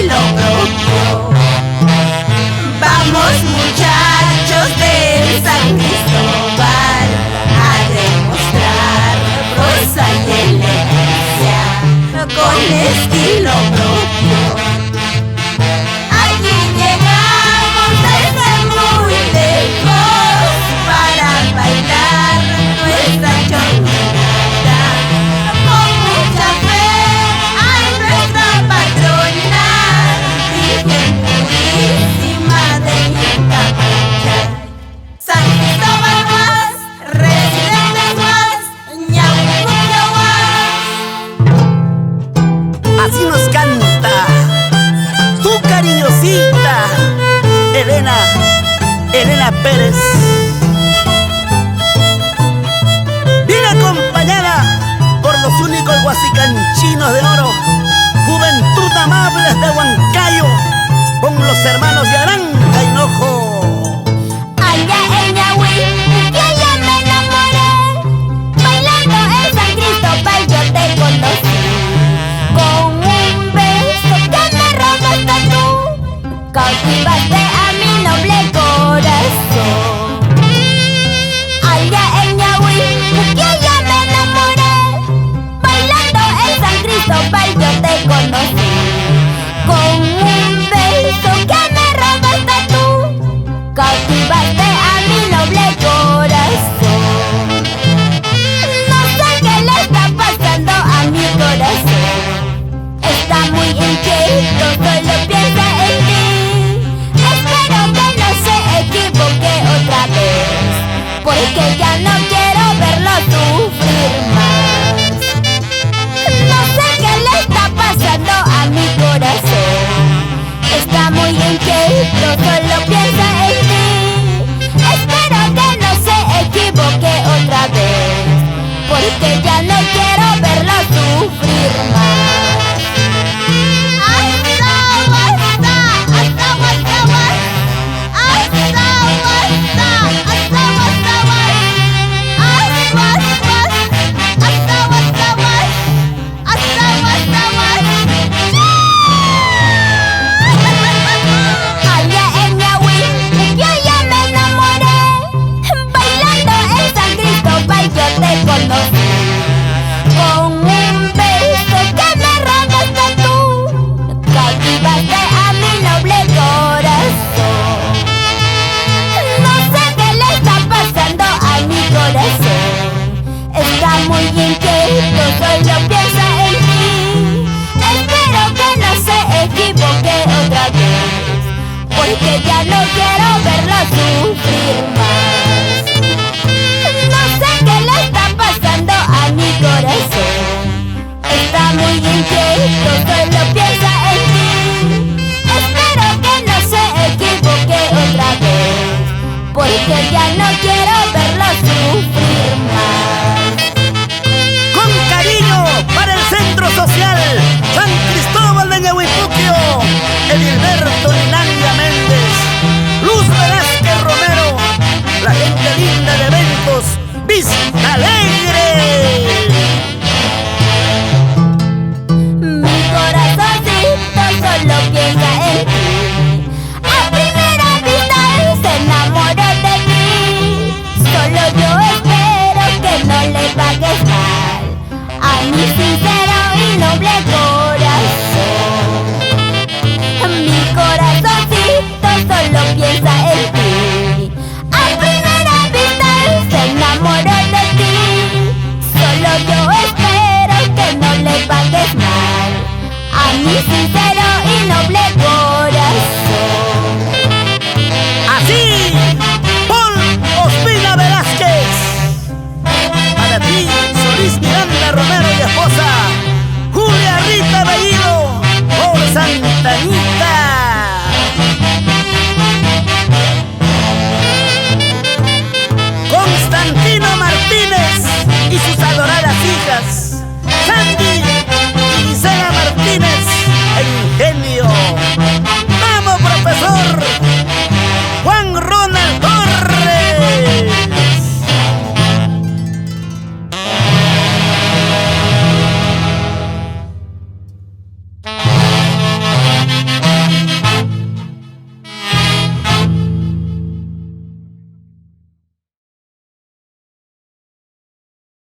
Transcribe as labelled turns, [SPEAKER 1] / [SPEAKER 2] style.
[SPEAKER 1] estilo propio. Vamos muchachos de San Cristóbal a demostrar prosa y elegancia con estilo propio. Aquí llegamos desde muy lejos para bailar nuestra chorinata con mucha fe a nuestra patrona, Virgen Purísima de Yuntapanchay. San Cristóbal más, residentes más, ñauñuño más.
[SPEAKER 2] Así nos canta tu cariñosita Elena Pérez. Viene acompañada por los únicos guasicanchinos de oro, Juventud Amables de Huancayo, con los hermanos de Aranca Hinojo.
[SPEAKER 3] Allá en Yahui, que ya me enamoré, bailando en San Cristóbal yo te conocí. Con un beso que me robaste tú, cautivaste a mi noble corazón. Allá en Yahui, que ya me enamoré, bailando en San Cristóbal yo te conocí. Con un beso que me robaste tú, cautivaste a mi noble corazón. No sé qué le está pasando a mi corazón. Está muy inquieto, solo piensa en ti. Espero que no se equivoque otra vez, porque ya no quiero verlo sufrir más. No sé qué le está pasando a mi corazón. Está muy inquieto, solo piensa en ti. Espero que no se equivoque otra vez, porque ya no quiero verlo sufrir más. Allá en Yahui, yo ya me enamoré, bailando en San Cristóbal yo te conocí. Con un beso que me robaste tú, cautivaste a mi noble corazón. No sé qué le está pasando a mi corazón. Está muy inquieto, solo piensa en ti. Espero que no se equivoque otra vez, porque ya no quiero verlo sufrir más. No sé qué le está pasando a mi corazón. Está muy inquieto, solo piensa en ti. Espero que no se equivoque otra vez, porque ya no quiero verlo sufrir más.
[SPEAKER 2] Con cariño para el Centro Social San Cristóbal de Ñahuipuquio, Edilberto Linandia Méndez, Luz Velázquez Romero, la gente linda de eventos Vista Alegre.
[SPEAKER 3] Mi corazoncito solo piensa en ti. A primera vista se enamoró de ti. Solo yo espero que no le pagues mal a mi sincero y noble corazón. Mi corazoncito solo piensa en ti. A primera vista se enamoró de ti. Solo yo espero que no le pagues mal a mi sincero y noble corazón.